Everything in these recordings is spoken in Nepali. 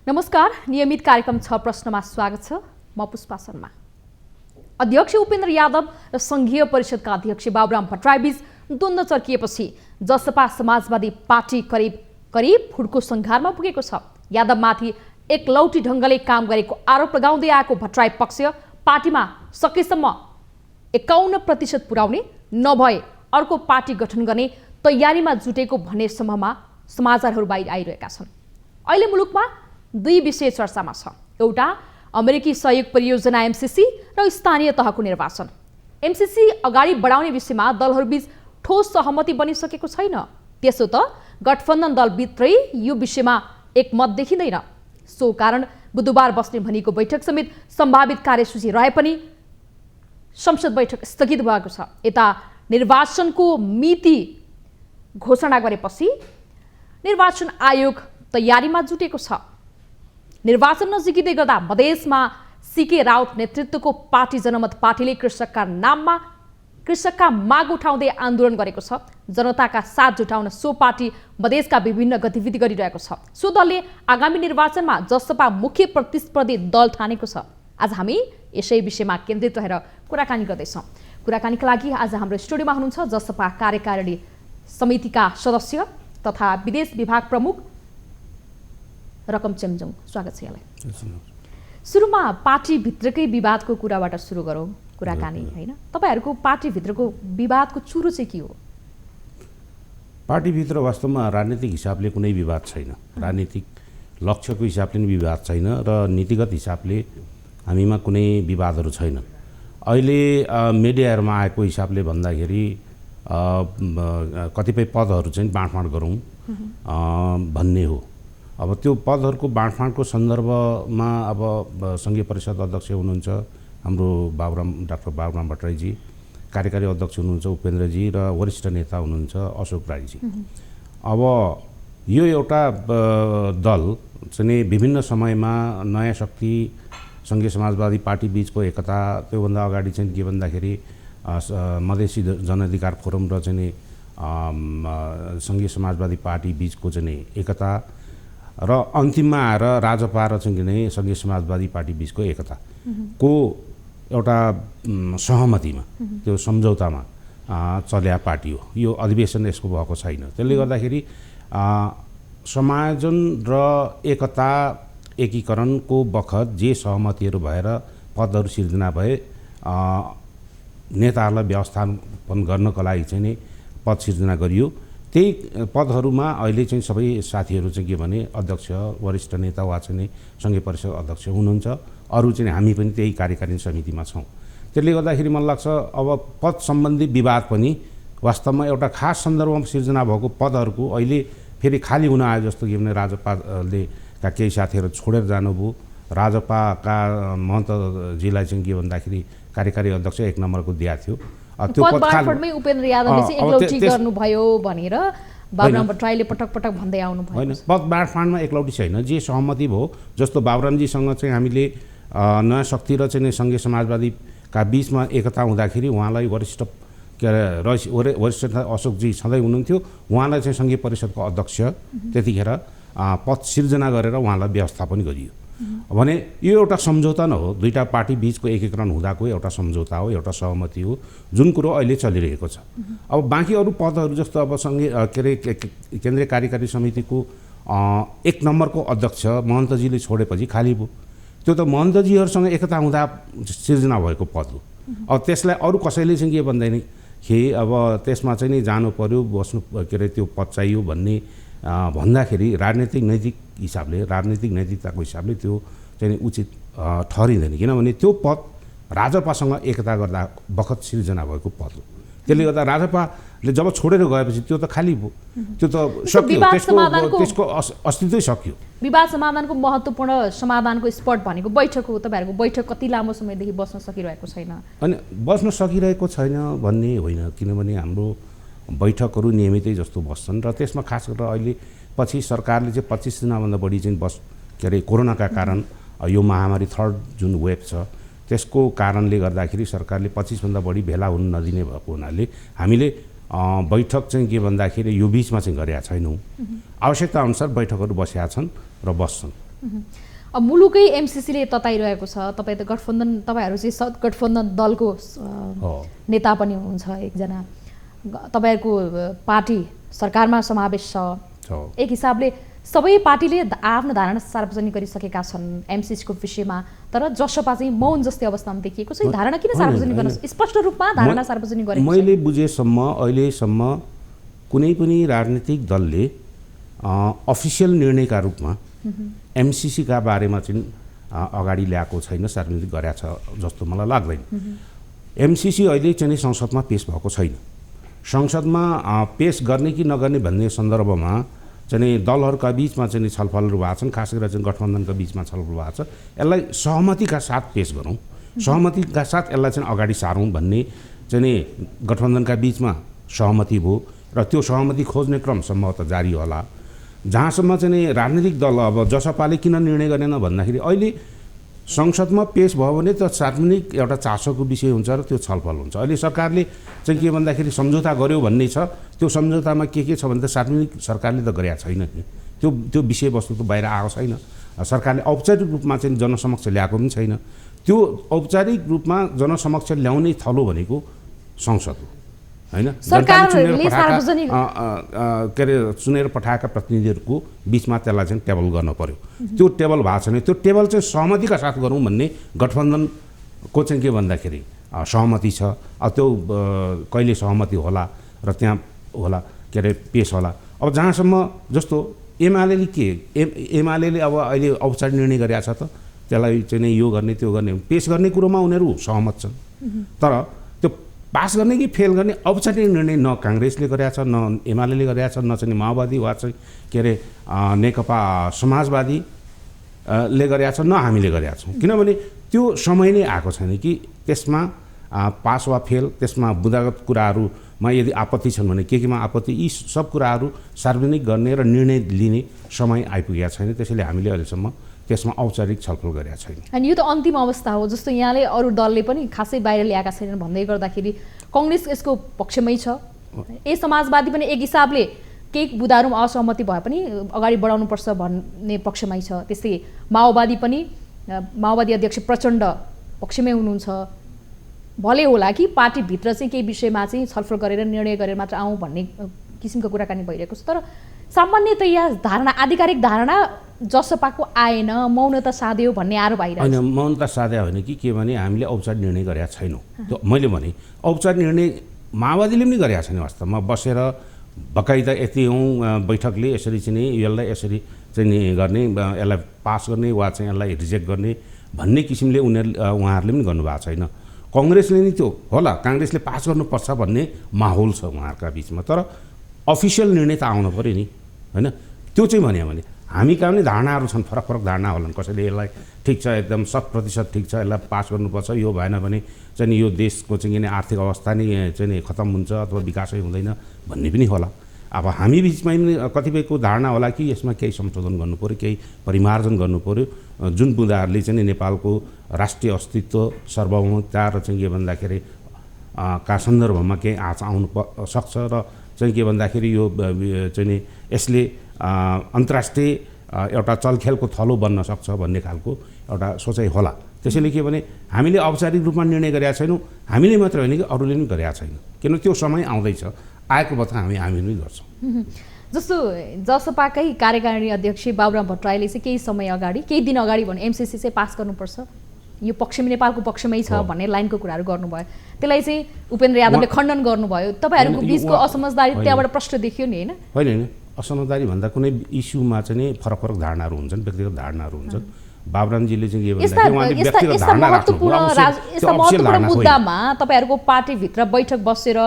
नमस्कार, नियमित कार्यक्रम 6 प्रश्नमा स्वागत छ। म पुष्पा शर्मा। अध्यक्ष उपेन्द्र यादव र संघीय परिषदका अध्यक्ष बाबुराम भट्टराईबीच द्वन्द्व चर्किएपछि जसपा समाजवादी पार्टी करिब फुड्को संघारमा पुगेको छ। यादवमाथि एकलौटी ढङ्गले काम गरेको आरोप लगाउँदै आएको भट्टराई पक्ष पार्टीमा सकेसम्म 51% पुर्याउने नभए अर्को पार्टी गठन गर्ने तयारीमा जुटेको भन्ने समाचारहरू बाहिर आइरहेका छन्। अहिले मुलुकमा दुई विषय चर्चामा छ। एउटा अमेरिकी सहयोग परियोजना एमसीसी र स्थानीय तहको निर्वाचन। एमसीसी अगाडि बढाउने विषयमा दलहरूबीच ठोस सहमति बनिसकेको छैन। त्यसो त गठबन्धन दलभित्रै यो विषयमा एकमत देखिँदैन। सो कारण बुधबार बस्ने भनिएको बैठक समेत सम्भावित कार्यसूची रहे पनि संसद बैठक स्थगित भएको छ। यता निर्वाचनको मिति घोषणा गरेपछि निर्वाचन आयोग तयारीमा जुटेको छ। निर्वाचन नजिकै गर्दा मधेसमा सीके राउत नेतृत्वको पार्टी जनमत पार्टीले कृषकका माग उठाउँदै आन्दोलन गरेको छ। जनताका साथ जुटाउन सो पार्टी मधेसका विभिन्न गतिविधि गरिरहेको छ। सो दलले आगामी निर्वाचनमा जसपा मुख्य प्रतिस्पर्धी दल ठानेको छ। आज हामी यसै विषयमा केन्द्रित रहेर कुराकानी गर्दैछौँ। कुराकानीका लागि आज हाम्रो स्टुडियोमा हुनुहुन्छ जसपा कार्यकारिणी समितिका सदस्य तथा विदेश विभाग प्रमुख रकम चेम्जोङ। स्वागत छ यहाँलाई। सुरुमा पार्टीभित्रकै विवादको कुराबाट सुरु गरौँ कुराकानी, होइन? तपाईँहरूको पार्टीभित्रको विवादको चुरो चाहिँ के हो? पार्टीभित्र वास्तवमा राजनीतिक हिसाबले कुनै विवाद छैन। राजनीतिक लक्ष्यको हिसाबले पनि विवाद छैन र नीतिगत हिसाबले हामीमा कुनै विवादहरू छैन। अहिले मिडियाहरूमा आएको हिसाबले भन्दाखेरि कतिपय पदहरू चाहिँ बाँडफाँड गरौँ भन्ने हो। अब त्यो पदहरूको बाँडफाँडको सन्दर्भमा अब संघीय परिषद अध्यक्ष हुनुहुन्छ हाम्रो डाक्टर बाबुराम भट्टराईजी, कार्यकारी अध्यक्ष हुनुहुन्छ उपेन्द्रजी र वरिष्ठ नेता हुनुहुन्छ अशोक राईजी। अब यो एउटा दल चाहिँ विभिन्न समयमा नयाँ शक्ति संघीय समाजवादी पार्टी बीचको एकता, त्योभन्दा अगाडि चाहिँ के भन्दाखेरि मधेसी जनअधिकार फोरम र चाहिँ संघीय समाजवादी पार्टी बीचको चाहिँ एकता र अन्तिममा आएर राजपा र चाहिँ संघीय समाजवादी पार्टी बीचको एकताको एउटा सहमतिमा त्यो सम्झौतामा चल्या पार्टी हो। यो अधिवेशन यसको भएको छैन। त्यसले गर्दाखेरि समायोजन र एकता एकीकरणको बखत जे सहमतिहरू भएर पदहरू सिर्जना भए नेताहरूलाई व्यवस्थापन गर्नको लागि चाहिँ पद सिर्जना गरियो। त्यही पदहरूमा अहिले चाहिँ सबै साथीहरू चाहिँ के भने अध्यक्ष, वरिष्ठ नेता वा चाहिँ संघीय परिषद अध्यक्ष हुनुहुन्छ। अरू चाहिँ हामी पनि त्यही कार्यकारिणी समितिमा छौँ। त्यसले गर्दाखेरि मलाई लाग्छ अब पद सम्बन्धी विवाद पनि वास्तवमा एउटा खास सन्दर्भमा सिर्जना भएको पदहरूको अहिले फेरि खाली हुन आयो जस्तो कि भने राजपाले केही साथीहरू छोडेर जानुभयो। राजपाका महन्तजीलाई चाहिँ के भन्दाखेरि कार्यकारी अध्यक्ष 1 नम्बरको दिएको थियो। त्यो पद बाँडफाँडमै उपेन्द्र यादवले चाहिँ एकलौटी गर्नुभयो भनेर बाबुराम भट्टराईले पटक भन्दै आउनु भयो। होइन, पद बाँडफाँडमा एकलौटी छैन। जे सहमति भयो, जस्तो बाबुरामजीसँग चाहिँ हामीले नयाँ शक्ति र चाहिँ संघीय समाजवादीका बीचमा एकता हुँदाखेरि उहाँलाई वरिष्ठ अशोकजी सधैँ हुनुहुन्थ्यो। उहाँलाई चाहिँ संघीय परिषदको अध्यक्ष त्यतिखेर पद सिर्जना गरेर उहाँलाई व्यवस्थापन गरियो भने यो एउटा सम्झौता न हो। दुईटा पार्टी बीचको एकीकरण हुँदाको एउटा सम्झौता हो, एउटा सहमति हो, जुन कुरो अहिले चलिरहेको छ। अब बाँकी अरू पदहरू जस्तो अब केन्द्रीय कार्यकारी समितिको 1 नम्बरको अध्यक्ष महन्तजीले छोडेपछि खाली भयो। त्यो त महन्तजीहरूसँग एकता हुँदा सिर्जना भएको पद हो। अब त्यसलाई अरू कसैले चाहिँ के भन्दैन कि अब त्यसमा चाहिँ नि जानु पर्यो, बस्नु त्यो पद चाहियो भन्ने भन्दाखेरि राजनीतिक नैतिकताको हिसाबले त्यो चाहिँ उचित ठहरिँदैन। किनभने त्यो पद राजपासँग एकता गर्दा बखत सिर्जना भएको पद हो। त्यसले गर्दा राजपाले जब छोडेर गएपछि त्यो त खाली भयो, त्यो त सक्यो, त्यसको अस्तित्वै सक्यो। विवाद समाधानको महत्त्वपूर्ण समाधानको स्पट भनेको बैठक हो। तपाईँहरूको बैठक कति लामो समयदेखि बस्न सकिरहेको छैन? अनि बस्न सकिरहेको छैन भन्ने होइन, किनभने हाम्रो बैठकहरू नियमितै जस्तो बस्छन् र त्यसमा खास गरेर अहिले पछि सरकारले चाहिँ 25 दिनभन्दा बढी चाहिँ कोरोनाका कारण यो महामारी थर्ड जुन वेभ छ त्यसको कारणले गर्दाखेरि सरकारले 25 भन्दा बढी भेला हुन नदिने भएको हुनाले हामीले बैठक चाहिँ के भन्दाखेरि यो बीचमा चाहिँ गरेका छैनौँ। आवश्यकता अनुसार बैठकहरू बसेका छन् र बस्छन्। अब मुलुकै एमसीसीले तताइरहेको छ। तपाईँ त गठबन्धन, तपाईँहरू चाहिँ गठबन्धन दलको नेता पनि हुनुहुन्छ एकजना, तपाईँहरूको पार्टी सरकारमा समावेश छ। एक हिसाबले सबै पार्टीले आफ्नो धारणा सार्वजनिक गरिसकेका छन् एमसीसीको विषयमा, तर जसपा चाहिँ मौन जस्तै अवस्थामा देखिएको छ। धारणा किन सार्वजनिक गर्न, स्पष्ट रूपमा धारणा सार्वजनिक गरेको? मैले बुझेसम्म अहिलेसम्म कुनै पनि राजनीतिक दलले अफिसियल निर्णयका रूपमा एमसीसीका बारेमा चाहिँ अगाडि ल्याएको छैन, सार्वजनिक गरेको छ जस्तो मलाई लाग्दैन। एमसीसी अहिले चाहिँ संसदमा पेश भएको छैन। संसदमा पेश गर्ने कि नगर्ने भन्ने सन्दर्भमा चाहिँ दलहरूका बिचमा चाहिँ छलफलहरू भएको छन्, खास गरेर चाहिँ गठबन्धनका बिचमा छलफल भएको छ। यसलाई सहमतिका साथ पेश गरौँ, सहमतिका साथ यसलाई चाहिँ अगाडि सारौँ भन्ने चाहिँ गठबन्धनका बिचमा सहमति भयो र त्यो सहमति खोज्ने क्रम सम्भवतः जारी होला। जहाँसम्म चाहिँ राजनीतिक दल अब जसपाले किन निर्णय गरेन भन्दाखेरि अहिले संसदमा पेश भयो भने त सार्वजनिक एउटा चासोको विषय हुन्छ र त्यो छलफल हुन्छ। अहिले सरकारले चाहिँ के भन्दाखेरि सम्झौता गर्यो भन्ने छ, त्यो सम्झौतामा के छ भने त सार्वजनिक सरकारले त गरेका छैन नि, त्यो विषयवस्तु त बाहिर आएको छैन। सरकारले औपचारिक रूपमा चाहिँ जनसमक्ष ल्याएको पनि छैन। त्यो औपचारिक रूपमा जनसमक्ष ल्याउने थलो भनेको संसद हो हैन। सरकारले सार्वजनिक के अरे चुनेर पठाएका प्रतिनिधिहरूको बिचमा त्यसलाई चाहिँ टेबल गर्न पर्यो। त्यो टेबल भएको छैन। त्यो टेबल चाहिँ सहमतिका साथ गरौँ भन्ने गठबन्धनको चाहिँ के भन्दाखेरि सहमति छ। त्यो कहिले सहमति होला र त्यहाँ होला के अरे पेश होला। अब जहाँसम्म जस्तो एमाले के एमाले अब अहिले औपचारिक निर्णय गरेको छ त त्यसलाई चाहिँ यो गर्ने त्यो गर्ने पेश गर्ने कुरोमा उनीहरू सहमत छन्, तर त्यो पास गर्ने कि फेल गर्ने औपचारिक निर्णय न काङ्ग्रेसले गरेका छ, न एमाले गरेका छ, न चाहिँ माओवादी वा चाहिँ के अरे नेकपा समाजवादी ले गरेका छ, न हामीले गरेका छौँ। किनभने त्यो समय नै आएको छैन कि त्यसमा पास वा फेल, त्यसमा बुँदागत कुराहरूमा यदि आपत्ति छन् भने केमा आपत्ति, यी सब कुराहरू सार्वजनिक गर्ने र निर्णय लिने समय आइपुगेको छैन। त्यसैले हामीले अहिलेसम्म त्यसमा औपचारिक छलफल गरेका छैन। अनि यो त अन्तिम अवस्था हो। जस्तो यहाँले अरू दलले पनि खासै बाहिर ल्याएका छैनन् भन्दै गर्दाखेरि कङ्ग्रेस यसको पक्षमै छ। समाजवादी पनि एक हिसाबले केही बुदाहरूमा असहमति भए पनि अगाडि बढाउनुपर्छ भन्ने पक्षमै छ। त्यस्तै माओवादी पनि, माओवादी अध्यक्ष प्रचण्ड पक्षमै हुनुहुन्छ। भले होला कि पार्टीभित्र चाहिँ केही विषयमा चाहिँ छलफल गरेर निर्णय गरेर मात्र आउँ भन्ने किसिमको कुराकानी भइरहेको छ। तर सामान्यतया धारणा, आधिकारिक धारणा जसपाको आएन, मौनता साध्यो भन्ने आरोप आइरहेको छ। होइन, मौनता साध्या होइन कि भने हामीले औपचारिक निर्णय गरेका छैनौँ। त्यो मैले भने औपचारिक निर्णय माओवादीले पनि गरेका छैन। वास्तवमा बसेर बकाइदा यति बैठकले यसरी चाहिँ यसलाई यसरी चाहिँ गर्ने, यसलाई पास गर्ने वा चाहिँ यसलाई रिजेक्ट गर्ने भन्ने किसिमले उहाँहरूले पनि गर्नुभएको छैन। कङ्ग्रेसले नि त्यो होला, काङ्ग्रेसले पास गर्नुपर्छ भन्ने माहौल छ उहाँहरूका बिचमा, तर अफिसियल निर्णय त आउनु पऱ्यो नि होइन। त्यो चाहिँ भन्यो भने हामी कहाँ पनि धारणाहरू छन्, फरक फरक धारणा होलान्। कसैले यसलाई ठिक छ, एकदम 100% ठिक छ, यसलाई पास गर्नुपर्छ, यो भएन भने चाहिँ यो देशको चाहिँ आर्थिक अवस्था नै चाहिँ खतम हुन्छ अथवा विकासै हुँदैन भन्ने पनि होला। अब हामी बिचमा पनि कतिपयको धारणा होला कि यसमा केही संशोधन गर्नु पऱ्यो, केही परिमार्जन गर्नु पऱ्यो, जुन बुँदाहरूले चाहिँ नेपालको राष्ट्रिय अस्तित्व, सार्वभौमिकता र चाहिँ के भन्दाखेरि का सन्दर्भमा केही आँच आउनु सक्छ र चाहिँ के भन्दाखेरि यो चाहिँ यसले अन्तर्राष्ट्रिय एउटा चलखेलको थलो बन्न सक्छ भन्ने खालको एउटा सोचाइ होला। त्यसैले के भने हामीले औपचारिक रूपमा निर्णय गरेका छैनौँ, हामीले मात्र होइन कि अरूले पनि गरेका छैन। किन त्यो समय आउँदैछ, आएको बता हामी पनि गर्छौँ। जस्तो जसपाकै कार्यकारिणी अध्यक्ष बाबुराम भट्टराईले चाहिँ केही समय अगाडि, केही दिन अगाडि भने एमसीसी चाहिँ पास गर्नुपर्छ, यो पक्षमै नेपालको पक्षमै छ भन्ने लाइनको कुराहरू गर्नुभयो। त्यसलाई चाहिँ उपेन्द्र यादवले खण्डन गर्नुभयो। तपाईँहरूको बिचको असमझदारी त्यहाँबाट प्रश्न देखियो नि होइन? होइन, असमझदारी भन्दा कुनै इस्युमा चाहिँ फरक फरक धारणाहरू हुन्छन्, व्यक्तिगत धारणाहरू हुन्छन्। बाबुरामजीले चाहिँ के भन्दाखेरि उहाँले व्यक्तिगत धारणा राख्नुभयो। यस्ता महत्त्वपूर्ण मुद्दामा तपाईँहरूको पार्टीभित्र बैठक बसेर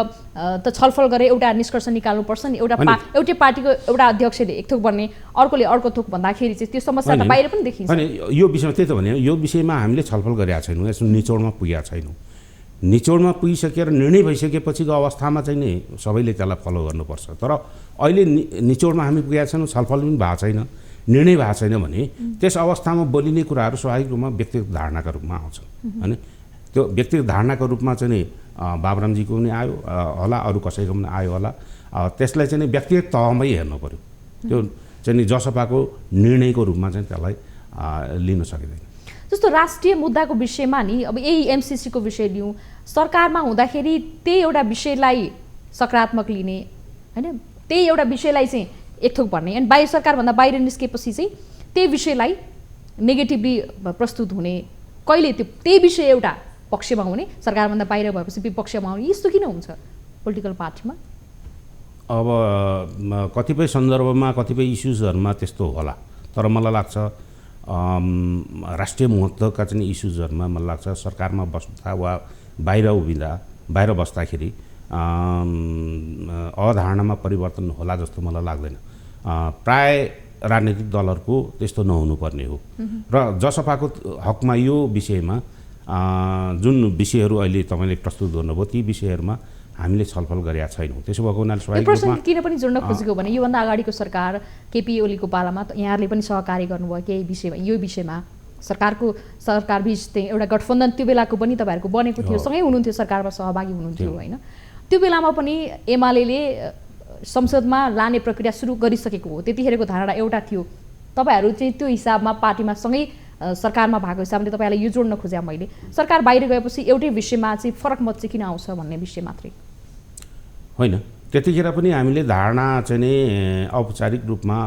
त छलफल गरेर एउटा निष्कर्ष निकाल्नुपर्छ नि। एउटै पार्टीको एउटा अध्यक्षले एक थोक भन्ने, अर्कोले अर्को थोक भन्दाखेरि चाहिँ त्यो समस्या त बाहिर पनि देखिन्छ। होइन, यो विषयमा त्यही त भने यो विषयमा हामीले छलफल गरेका छैनौँ, यसो निचोडमा पुगेका छैनौँ। निचोडमा पुगिसकेर निर्णय भइसकेपछिको अवस्थामा चाहिँ नि सबैले त्यसलाई फलो गर्नुपर्छ। तर अहिले निचोडमा हामी पुगेका छैनौँ, छलफल पनि भएको छैन, निर्णय भएको छैन भने त्यस अवस्थामा बोलिने कुराहरू स्वाभाविक रूपमा व्यक्तिगत धारणाका रूपमा आउँछन् होइन। त्यो व्यक्तिगत धारणाको रूपमा चाहिँ नि बाबुरामजीको पनि आयो होला, अरू कसैको पनि आयो होला। त्यसलाई चाहिँ व्यक्तिगत तहमै हेर्नु पऱ्यो। त्यो चाहिँ जसपाको निर्णयको रूपमा चाहिँ त्यसलाई लिन सकिँदैन। जस्तो राष्ट्रिय मुद्दाको विषयमा नि अब यही एमसिसीको विषय लिउँ, सरकारमा हुँदाखेरि त्यही एउटा विषयलाई सकारात्मक लिने होइन, त्यही एउटा विषयलाई चाहिँ एकथोक भन्ने, अनि बाहिर सरकारभन्दा बाहिर निस्केपछि चाहिँ त्यही विषयलाई नेगेटिभली प्रस्तुत हुने, कहिले त्यही विषय एउटा पक्षमा हुने, सरकारभन्दा बाहिर भएपछि विपक्षमा आउने, यस्तो किन हुन्छ पोलिटिकल पार्टीमा? अब कतिपय सन्दर्भमा कतिपय इस्युजहरूमा त्यस्तो होला, तर मलाई लाग्छ राष्ट्रिय महत्त्वका चाहिँ इस्युजहरूमा मलाई लाग्छ सरकारमा बस्दा वा बाहिर उभिँदा, बाहिर बस्दाखेरि अवधारणामा परिवर्तन होला जस्तो मलाई लाग्दैन। प्राय राजनीतिक दलहरूको त्यस्तो नहुनुपर्ने हो र जसपाको हकमा यो विषयमा जुन विषयहरू अहिले तपाईँले प्रस्तुत गर्नुभयो ती विषयहरूमा हामीले छलफल गरेका छैनौँ। त्यसो भएको हुनाले स्वाभाविक रूपमा किन पनि जोड्न खोजेको भने योभन्दा अगाडिको सरकार केपी ओलीको पालामा यहाँहरूले पनि सहकार्य गर्नुभयो केही विषयमा, यो विषयमा सरकार बीच चाहिँ एउटा गठबन्धन त्यो बेलाको पनि तपाईँहरूको बनेको थियो, सँगै हुनुहुन्थ्यो, सरकारमा सहभागी हुनुहुन्थ्यो होइन। त्यो बेलामा पनि एमाले संसदमा लाने प्रक्रिया सुरु गरिसकेको हो, त्यतिखेरको धारणा एउटा थियो। तपाईँहरू चाहिँ त्यो हिसाबमा पार्टीमा सँगै सरकारमा भएको हिसाबले तपाईँलाई यो जोड्न खोजेँ मैले, सरकार बाहिर गएपछि एउटै विषयमा चाहिँ फरक मत चाहिँ किन आउँछ भन्ने विषय मात्रै होइन। त्यतिखेर पनि हामीले धारणा चाहिँ नि औपचारिक रूपमा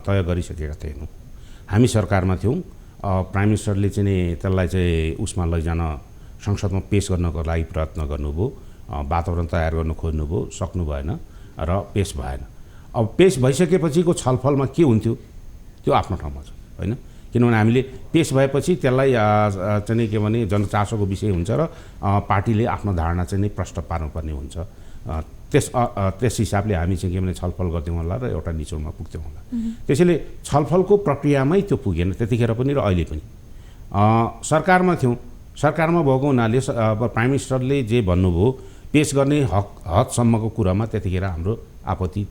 तय गरिसकेका थिएनौँ। हामी सरकारमा थियौँ, प्राइम मिनिस्टरले चाहिँ नि त्यसलाई चाहिँ उसमा लैजान संसदमा पेस गर्नको लागि प्रयत्न गर्नुभयो, वातावरण तयार गर्न खोज्नुभयो, सक्नु भएन र पेस भएन। अब पेस भइसकेपछिको छलफलमा के हुन्थ्यो त्यो आफ्नो ठाउँमा छ होइन, किनभने हामीले पेस भएपछि त्यसलाई चाहिँ नि के भने जनचासोको विषय हुन्छ र पार्टीले आफ्नो धारणा चाहिँ नि प्रष्ट पार्नुपर्ने हुन्छ। त्यस हिसाबले हामी चाहिँ के भने छलफल गर्थ्यौँ होला र एउटा निचोडमा पुग्थ्यौँ होला। त्यसैले छलफलको प्रक्रियामै त्यो पुगेन त्यतिखेर पनि र अहिले पनि। सरकारमा थियौँ, सरकारमा भएको हुनाले अब प्राइम मिनिस्टरले जे भन्नुभयो पेस गर्ने हदसम्मको कुरामा त्यतिखेर हाम्रो आपत्ति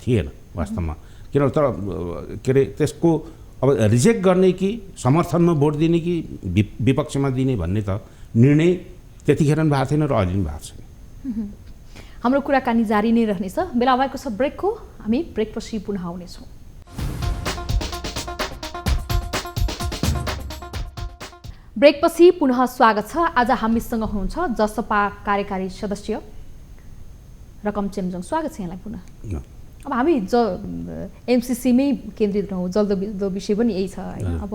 थिएन वास्तवमा। किन तर के अरे त्यसको अब रिजेक्ट गर्ने कि समर्थनमा भोट दिने कि विपक्षमा दिने भन्ने त निर्णय त्यतिखेर पनि भएको थिएन र अहिले पनि भएको छैन। हाम्रो कुराकानी जारी नै रहनेछ। बेला भएको छ ब्रेकको, हामी ब्रेकपछि पुनः आउनेछौँ। ब्रेकपछि पुनः स्वागत छ। आज हामीसँग हुनुहुन्छ जसपा कार्यकारी सदस्य रकम चेम्जोङ, स्वागत छ यहाँलाई पुनः। अब हामी एमसिसीमै केन्द्रित रहौँ, जल्दो विषय पनि यही छ होइन। अब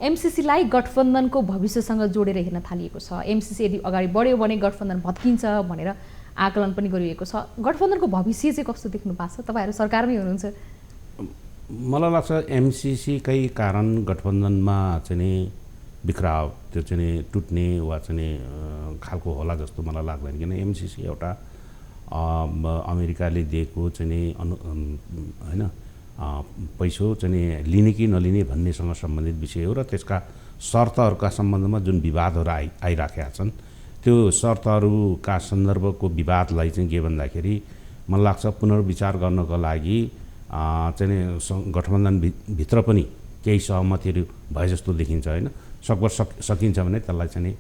एमसिसीलाई गठबन्धनको भविष्यसँग जोडेर हेर्न थालिएको छ। एमसिसी यदि अगाडि बढ्यो भने गठबन्धन भत्किन्छ भनेर आकलन पनि गरिएको छ। गठबन्धनको भविष्य चाहिँ कस्तो देख्नु भएको छ? तपाईँहरू सरकारमै हुनुहुन्छ। मलाई लाग्छ एमसिसीकै कारण गठबन्धनमा चाहिँ नि बिखराव त्यो चाहिँ नि टुट्ने वा चाहिँ नि खालको होला जस्तो मलाई लाग्दैन। किन एमसिसी एउटा अमेरिकाले दिएको चाहिँ नि होइन पैसो चाहिँ नि लिने कि नलिने भन्नेसँग सम्बन्धित विषय हो र त्यसका शर्तहरूका सम्बन्धमा जुन विवादहरू आइराखेका छन् त्यो शर्तहरूका सन्दर्भको विवादलाई चाहिँ के भन्दाखेरि मलाई लाग्छ पुनर्विचार गर्नको लागि चाहिँ नि गठबन्धनभित्र पनि केही सहमतिहरू भए जस्तो देखिन्छ होइन। सकिन्छ भने त्यसलाई चाहिँ नि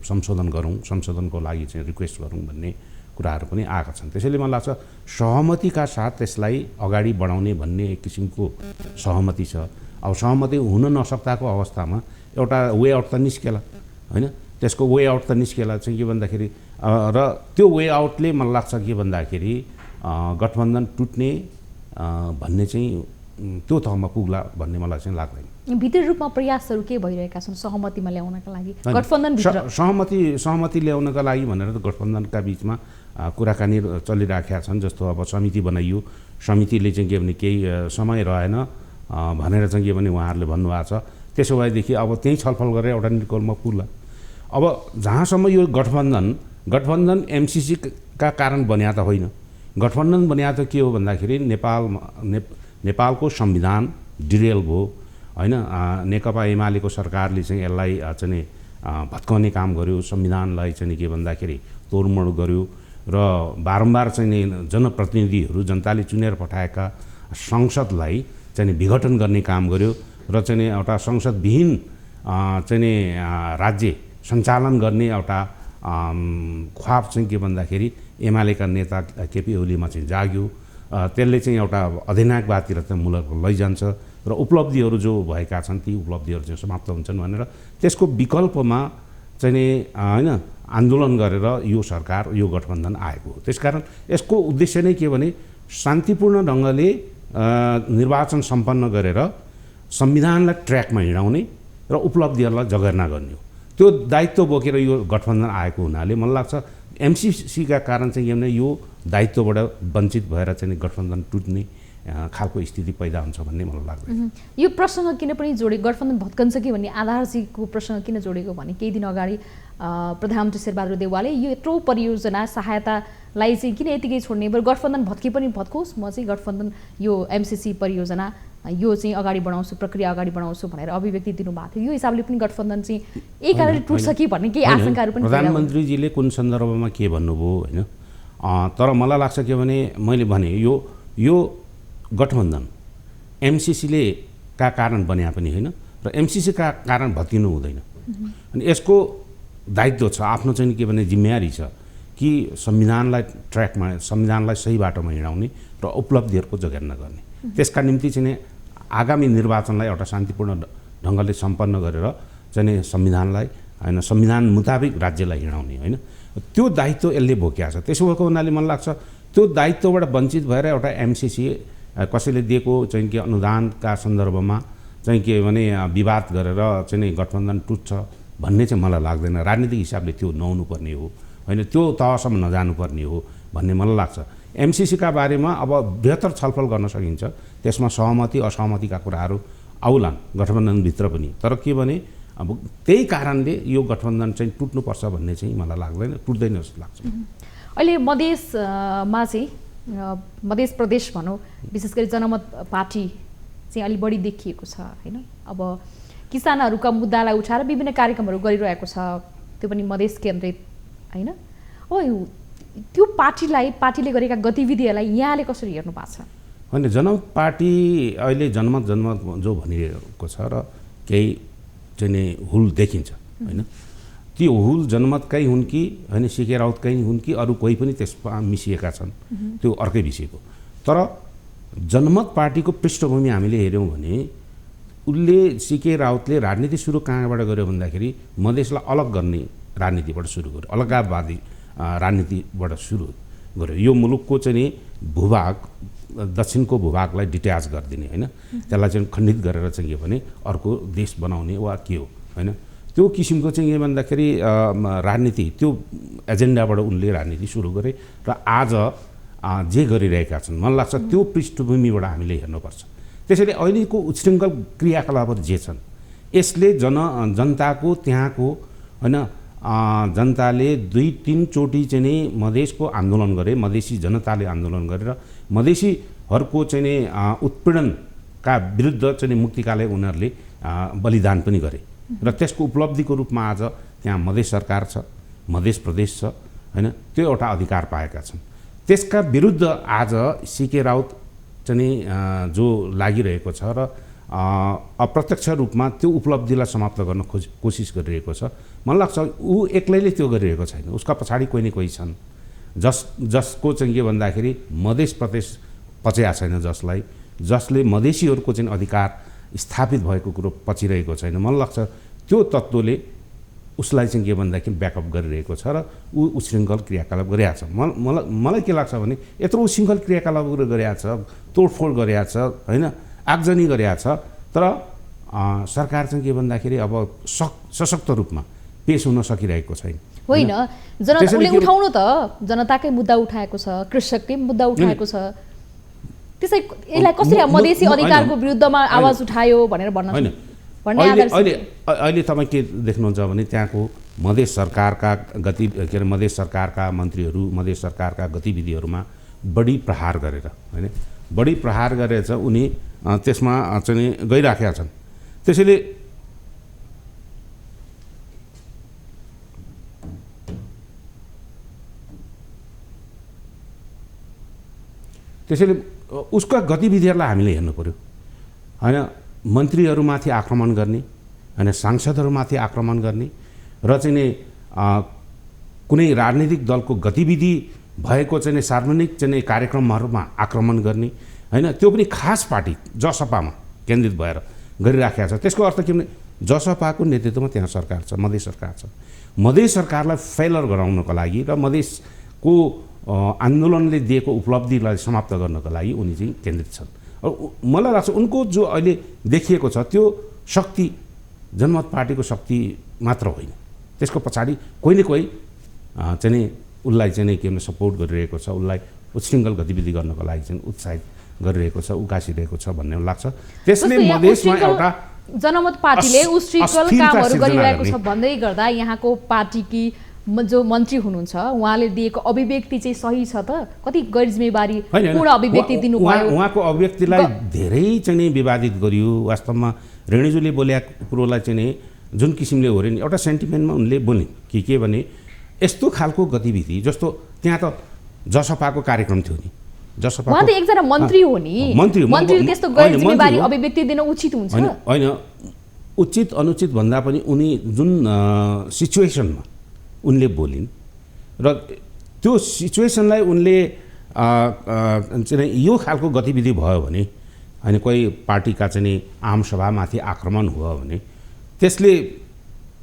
संशोधन गरौँ, संशोधनको लागि चाहिँ रिक्वेस्ट गरौँ भन्ने कुराहरू पनि आएका छन्। त्यसैले मलाई लाग्छ सहमतिका साथ त्यसलाई अगाडि बढाउने भन्ने एक किसिमको सहमति छ। अब सहमति हुन नसक्दाको अवस्थामा एउटा वे आउट त निस्केला होइन, त्यसको वे आउट त निस्केला चाहिँ के भन्दाखेरि र त्यो वे आउटले मलाई लाग्छ के भन्दाखेरि गठबन्धन टुट्ने भन्ने चाहिँ त्यो ठाउँमा पुग्ला भन्ने मलाई चाहिँ लाग्दैन। भित्री रूपमा प्रयासहरू के भइरहेका छन् सहमतिमा ल्याउनका लागि? गठबन्धन सहमति ल्याउनका लागि भनेर त गठबन्धनका बिचमा कुराकानी चलिराखेका छन्। जस्तो अब समिति बनाइयो, समितिले चाहिँ के भने केही समय रहेन भनेर चाहिँ के भने उहाँहरूले भन्नुभएको छ। त्यसो भएदेखि अब त्यही छलफल गरेर एउटा निर्णयमा पुग्ला। अब जहाँसम्म यो गठबन्धन एमसिसीका कारण बन्या त होइन, गठबन्धन बन्या त के हो भन्दाखेरि नेपालको संविधान डिरेल भयो होइन। नेकपा एमालेको सरकारले चाहिँ यसलाई चाहिँ भत्काउने काम गर्यो, संविधानलाई चाहिँ के भन्दाखेरि तोडमोड गर्यो र बारम्बार चाहिँ जनप्रतिनिधिहरू जनताले चुनेर पठाएका संसदलाई चाहिँ विघटन गर्ने काम गर्यो र चाहिँ एउटा संसदविहीन चाहिँ राज्य सञ्चालन गर्ने एउटा ख्वाब चाहिँ के भन्दाखेरि एमालेका नेता केपी ओलीमा चाहिँ जाग्यो। त्यसले चाहिँ एउटा अधिनायकवादतिर चाहिँ मुलुक लैजान्छ। र उपलब्धिहरू जो भएका छन् ती उपलब्धिहरू चाहिँ समाप्त हुन्छन् भनेर त्यसको विकल्पमा चाहिँ नि होइन आन्दोलन गरेर यो सरकार यो गठबन्धन आएको हो। त्यसकारण यसको उद्देश्य नै के भने शान्तिपूर्ण ढङ्गले निर्वाचन सम्पन्न गरेर संविधानलाई ट्र्याकमा हिँडाउने र उपलब्धिहरूलाई जगेर्ना गर्ने हो। त्यो दायित्व बोकेर यो गठबन्धन आएको हुनाले मलाई लाग्छ एमसिसीका कारण चाहिँ यो यो दायित्वबाट वञ्चित भएर चाहिँ गठबन्धन टुट्ने खालको स्थिति पैदा हुन्छ भन्ने मलाई लाग्दैन। यो प्रसङ्ग किन पनि जोडेको, गठबन्धन भत्कन्छ कि भन्ने आधारजीको प्रसङ्ग किन जोडेको भने केही दिन अगाडि प्रधानमन्त्री शेरबहादुर देउवाले यो यत्रो परियोजना सहायतालाई चाहिँ किन यतिकै छोड्ने, बरु गठबन्धन भत्के पनि भत्कोस्, म चाहिँ गठबन्धन यो एमसिसी परियोजना यो चाहिँ अगाडि बढाउँछु, प्रक्रिया अगाडि बढाउँछु भनेर अभिव्यक्ति दिनुभएको थियो। यो हिसाबले पनि गठबन्धन चाहिँ यही कारणले टुट्छ कि भन्ने केही आशंकाहरू पनि प्रधानमन्त्रीजीले कुन सन्दर्भमा के भन्नुभयो होइन, तर मलाई लाग्छ के भने मैले भने यो गठबन्धन एमसिसीले का कारण बन्या पनि होइन र एमसिसी का कारण भत्किनु हुँदैन। अनि यसको दायित्व छ, आफ्नो चाहिँ के भने जिम्मेवारी छ कि संविधानलाई ट्र्याकमा संविधानलाई सही बाटोमा हिँडाउने र उपलब्धिहरूको जगेर्ना गर्ने। त्यसका निम्ति चाहिँ आगामी निर्वाचनलाई एउटा शान्तिपूर्ण ढङ्गले सम्पन्न गरेर चाहिँ संविधानलाई होइन संविधान मुताबिक राज्यलाई हिँडाउने होइन त्यो दायित्व यसले बोकेको छ। त्यसो भएको हुनाले मलाई लाग्छ त्यो दायित्वबाट वञ्चित भएर एउटा एमसिसी कसैले दिएको चाहिँ के अनुदानका सन्दर्भमा चाहिँ के भने विवाद गरेर चाहिँ गठबन्धन टुट्छ भन्ने चाहिँ मलाई लाग्दैन। राजनीतिक हिसाबले त्यो नहुनुपर्ने हो होइन, त्यो तहसम्म नजानुपर्ने हो भन्ने मलाई लाग्छ। एमसिसीका बारेमा अब बेहतर छलफल गर्न सकिन्छ, त्यसमा सहमति असहमतिका कुराहरू आउलान् गठबन्धनभित्र पनि, तर के भने अब त्यही कारणले यो गठबन्धन चाहिँ टुट्नुपर्छ भन्ने चाहिँ मलाई लाग्दैन, टुट्दैन जस्तो लाग्छ। अहिले मधेसमा चाहिँ मधेस प्रदेश भनौँ विशेष गरी जनमत पार्टी चाहिँ अलि बढी देखिएको छ होइन। अब किसानहरूका मुद्दालाई उठाएर विभिन्न कार्यक्रमहरू गरिरहेको छ, त्यो पनि मधेस केन्द्रित होइन। अब त्यो पार्टीले गरेका गतिविधिहरूलाई यहाँले कसरी हेर्नु भएको छ? होइन, जनमत पार्टी अहिले जनमत जो भनिरहेको छ र केही चाहिँ हुल देखिन्छ होइन, ती हुल जनमतकै हुन् कि होइन सिके राउतकै हुन् कि अरू कोही पनि त्यसमा मिसिएका छन्, त्यो अर्कै विषयको। तर जनमत पार्टीको पृष्ठभूमि हामीले हेऱ्यौँ भने उसले सिके राउतले राजनीति सुरु कहाँबाट गर्यो भन्दाखेरि मधेसलाई अलग गर्ने राजनीतिबाट सुरु गर्यो, अलगाववादी राजनीतिबाट सुरु गर्यो। यो मुलुकको चाहिँ नि भूभाग दक्षिणको भूभागलाई डिट्याच गरिदिने होइन, त्यसलाई चाहिँ खण्डित गरेर चाहिँ के भने अर्को देश बनाउने वा के हो होइन, त्यो किसिमको चाहिँ के भन्दाखेरि राजनीति त्यो एजेन्डाबाट उनले राजनीति सुरु गरे र आज जे गरिरहेका छन् मलाई लाग्छ त्यो पृष्ठभूमिबाट हामीले हेर्नुपर्छ। त्यसैले अहिलेको उच्छृङ्खल क्रियाकलापहरू जे छन् यसले जनताको त्यहाँको होइन जनताले 2-3 चोटि चाहिँ नि मधेसको आन्दोलन गरे, मधेसी जनताले आन्दोलन गरेर मधेसीहरूको चाहिँ नि उत्पीडनका विरुद्ध चाहिँ मुक्तिकाले उनीहरूले बलिदान पनि गरे र त्यसको उपलब्धिको रूपमा आज त्यहाँ मधेस सरकार छ, मधेस प्रदेश छ होइन, त्यो एउटा अधिकार पाएका छन्। त्यसका विरुद्ध आज सिके राउत चाहिँ जो लागिरहेको छ र अप्रत्यक्ष रूपमा त्यो उपलब्धिलाई समाप्त गर्न कोसिस गरिरहेको छ। मलाई लाग्छ ऊ एक्लैले त्यो गरिरहेको छैन, उसका पछाडि कोही न कोही छन् जसको चाहिँ के भन्दाखेरि मधेस प्रदेश पच्या छैन, जसले मधेसीहरूको चाहिँ अधिकार स्थापित भएको कुरो पचिरहेको छैन। मलाई लाग्छ त्यो तत्त्वले उसलाई चाहिँ के भन्दाखेरि ब्याकअप गरिरहेको छ र ऊ उच्छृङ्खल क्रियाकलाप गरिरहेको छ। मलाई के लाग्छ भने यत्रो उच्छृङ्खल क्रियाकलाप गरिरहेको छ, तोडफोड गरिरहेको छ होइन, आगजनी गरिरहेको छ, तर सरकार चाहिँ के भन्दाखेरि अब सशक्त रूपमा पेश हुन सकिरहेको छैन। होइन, जनताले उठाउनु त जनताकै मुद्दा उठाएको छ, कृषककै मुद्दा उठाएको छ, त्यसै यसलाई कसरी मधेसी अधिकारको विरुद्धमा आवाज उठायो भनेर भन्ने अहिले तपाईँ के देख्नुहुन्छ भने त्यहाँको मधेस सरकारका मधेस सरकारका मन्त्रीहरू मधेस सरकारका गतिविधिहरूमा बढी प्रहार गरेर होइन बढी प्रहार गरेर चाहिँ उनी त्यसमा चाहिँ गइराखेका छन्। त्यसैले उसका गतिविधिहरूलाई हामीले हेर्नु पर्यो होइन, मन्त्रीहरूमाथि आक्रमण गर्ने होइन, सांसदहरूमाथि आक्रमण गर्ने र चाहिँ कुनै राजनीतिक दलको गतिविधि भएको चाहिँ सार्वजनिक चाहिँ कार्यक्रमहरूमा आक्रमण गर्ने होइन, त्यो पनि खास पार्टी जसपामा केन्द्रित भएर गरिराखेको छ। त्यसको अर्थ के भने जसपाको नेतृत्वमा त्यहाँ सरकार छ, मधेस सरकार छ। मधेस सरकारलाई फेलर गराउनको लागि र मधेसको आन्दोलनले दिएको उपलब्धिलाई समाप्त गर्नको लागि उनी चाहिँ केन्द्रित छन्। मलाई लाग्छ उनको जो अहिले देखिएको छ त्यो शक्ति जनमत पार्टीको शक्ति मात्र होइन, त्यसको पछाडि कोही न कोही चाहिँ उसलाई चाहिँ के भने सपोर्ट गरिरहेको छ, उसलाई उच्छृङ्खल गतिविधि गर्नको लागि चाहिँ उत्साहित गरिरहेको छ, उकासिरहेको छ भन्ने लाग्छ। त्यसले मधेसमा एउटा जनमत पार्टीले उच्छृङ्खल कामहरू गरिरहेको छ भन्दै गर्दा यहाँको पार्टीकी जो मन्त्री हुनुहुन्छ उहाँले दिएको अभिव्यक्ति चाहिँ सही छ त? कति गैर जिम्मेवारी पूर्ण अभिव्यक्ति दिनुभयो? उहाँको अभिव्यक्तिलाई धेरै चाहिँ विवादित गरियो। वास्तवमा रेणुजुले बोलेको कुरोलाई चाहिँ जुन किसिमले हो नि एउटा सेन्टिमेन्टमा उनले बोलिन् के भने यस्तो खालको गतिविधि जस्तो त्यहाँ त जसपाको कार्यक्रम थियो नि, जसपा उहाँ त एकजना मन्त्री हो नि, मन्त्रीले त्यस्तो गैर जिम्मेवारी अभिव्यक्ति दिन उचित हुन्छ? होइन, उचित अनुचित भन्दा पनि उनी जुन सिचुएसनमा उनले बोलिन् र त्यो सिचुएसनलाई उनले चाहिँ यो खालको गतिविधि भयो भने होइन कोही पार्टीका चाहिँ आमसभामाथि आक्रमण भयो भने त्यसले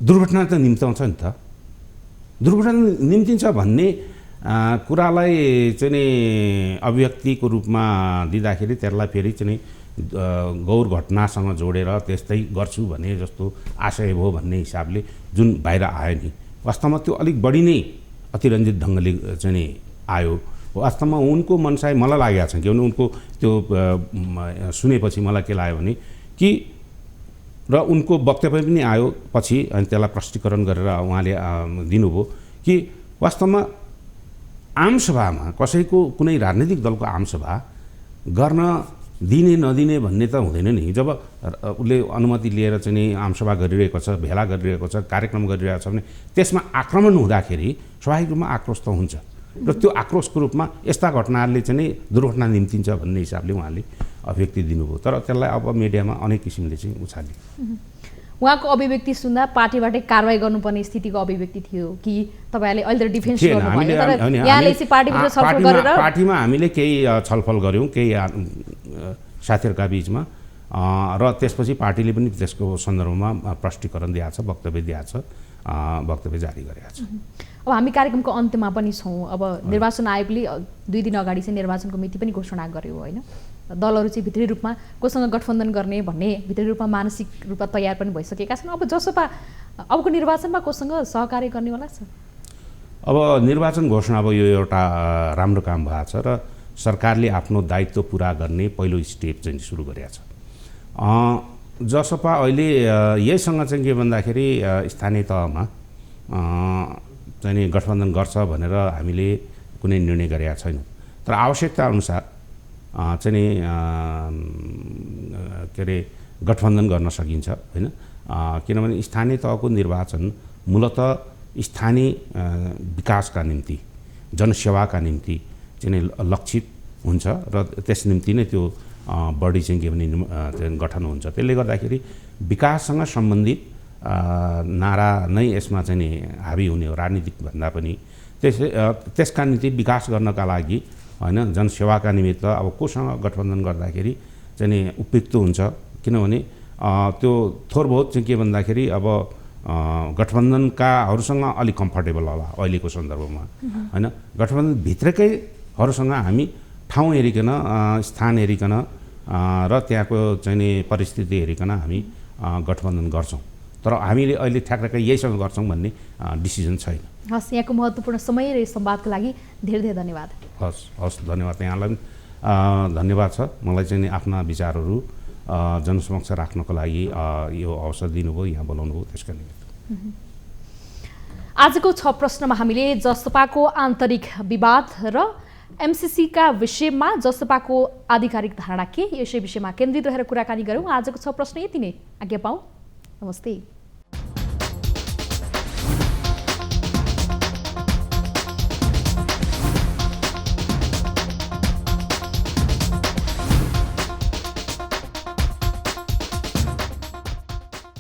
दुर्घटना त निम्ताउँछ नि त। दुर्घटना निम्तिन्छ भन्ने कुरालाई चाहिँ अभिव्यक्तिको रूपमा दिँदाखेरि त्यसलाई फेरि चाहिँ गौर घटनासँग जोडेर त्यस्तै गर्छु भने जस्तो आशय भयो भन्ने हिसाबले जुन बाहिर आयो नि, वास्तवमा त्यो अलिक बढी नै अतिरञ्जित ढङ्गले चाहिँ आयो। वास्तवमा उनको मनसाय मलाई लागेको छ किनभने उनको त्यो सुनेपछि मलाई के लाग्यो भने कि र उनको वक्तव्य पनि आयो पछि अनि त्यसलाई प्रष्टीकरण गरेर उहाँले दिनुभयो कि वास्तवमा आमसभामा कसैको कुनै राजनीतिक दलको आमसभा गर्न दिने नदिने भन्ने त हुँदैन नि। जब उसले अनुमति लिएर चाहिँ नि आमसभा गरिरहेको छ, भेला गरिरहेको छ, कार्यक्रम गरिरहेको छ भने त्यसमा आक्रमण हुँदाखेरि स्वाभाविक रूपमा आक्रोश त हुन्छ र त्यो आक्रोशको रूपमा यस्ता घटनाहरूले चाहिँ नि दुर्घटना निम्तिन्छ भन्ने हिसाबले उहाँले अभिव्यक्ति दिनुभयो। तर त्यसलाई अब मिडियामा अनेक किसिमले चाहिँ उछाल्यो। उहाँको अभिव्यक्ति सुन्दा पार्टीबाटै कारवाही गर्नुपर्ने स्थितिको अभिव्यक्ति थियो कि तपाईँहरूले अहिले त डिफेन्स गर्नुभयो? तर यहाँले चाहिँ पार्टीभित्र छलफल गरेर पार्टीमा हामीले केही छलफल गऱ्यौँ केही साथीहरूका बिचमा र त्यसपछि पार्टीले पनि त्यसको सन्दर्भमा प्रष्टीकरण दिएको छ, वक्तव्य दिएको छ, वक्तव्य जारी गरेको छ। अब हामी कार्यक्रमको अन्त्यमा पनि छौँ। अब निर्वाचन आयोगले 2 दिन अगाडि चाहिँ निर्वाचनको मिति पनि घोषणा गर्यो होइन? दलहरू चाहिँ भित्री रूपमा कोसँग गठबन्धन गर्ने भन्ने भित्री रूपमा मानसिक रूपमा तयार पनि भइसकेका छन्। अब जसपा अबको निर्वाचनमा कोसँग सहकार्य गर्नेवाला छ? अब निर्वाचन घोषणा अब यो एउटा राम्रो काम भएको छ र सरकारले आफ्नो दायित्व पुरा गर्ने पहिलो स्टेप चाहिँ सुरु गरेको छ। जसपा अहिले यहीसँग चाहिँ के भन्दाखेरि स्थानीय तहमा चाहिँ गठबन्धन गर्छ भनेर हामीले कुनै निर्णय गरेका छैनौँ। तर आवश्यकता अनुसार चाहिँ के अरे गठबन्धन गर्न सकिन्छ होइन? किनभने स्थानीय तहको निर्वाचन मूलतः स्थानीय विकासका निम्ति, जनसेवाका निम्ति चाहिँ लक्षित हुन्छ र त्यस निम्ति नै त्यो बढी चाहिँ के भने गठन हुन्छ। त्यसले गर्दाखेरि विकाससँग सम्बन्धित नारा नै यसमा चाहिँ नि हाबी हुने हो राजनीतिक भन्दा पनि। त्यसका निम्ति विकास गर्नका लागि होइन जनसेवाका निमित्त अब कोसँग गठबन्धन गर्दाखेरि चाहिँ नि उपयुक्त हुन्छ किनभने त्यो थोर बहुत चाहिँ के भन्दाखेरि अब गठबन्धनकाहरूसँग अलिक कम्फर्टेबल होला अहिलेको सन्दर्भमा होइन। गठबन्धनभित्रकैहरूसँग हामी ठाउँ हेरिकन स्थान हेरिकन र त्यहाँको चाहिँ नि परिस्थिति हेरिकन हामी गठबन्धन गर्छौँ। तर हामीले अहिले ठ्याक्कै यहीसँग गर्छौँ भन्ने डिसिजन छैन। हस्, यहाँको महत्त्वपूर्ण समय र संवादको लागि धेरै धेरै धन्यवाद। हस् धन्यवाद। यहाँलाई पनि धन्यवाद छ। मलाई चाहिँ आफ्ना विचारहरू जनसमक्ष राख्नको लागि यो अवसर दिनुभयो, यहाँ बोलाउनु भयो, त्यसका निमित्त। आजको 6 प्रश्नमा हामीले जसपाको आन्तरिक विवाद र एमसीसीका विषयमा जसपाको आधिकारिक धारणा के, यसै विषयमा केन्द्रित रहेर कुराकानी गरौँ। आजको 6 प्रश्न यति नै। आज्ञा पाऊँ। नमस्ते।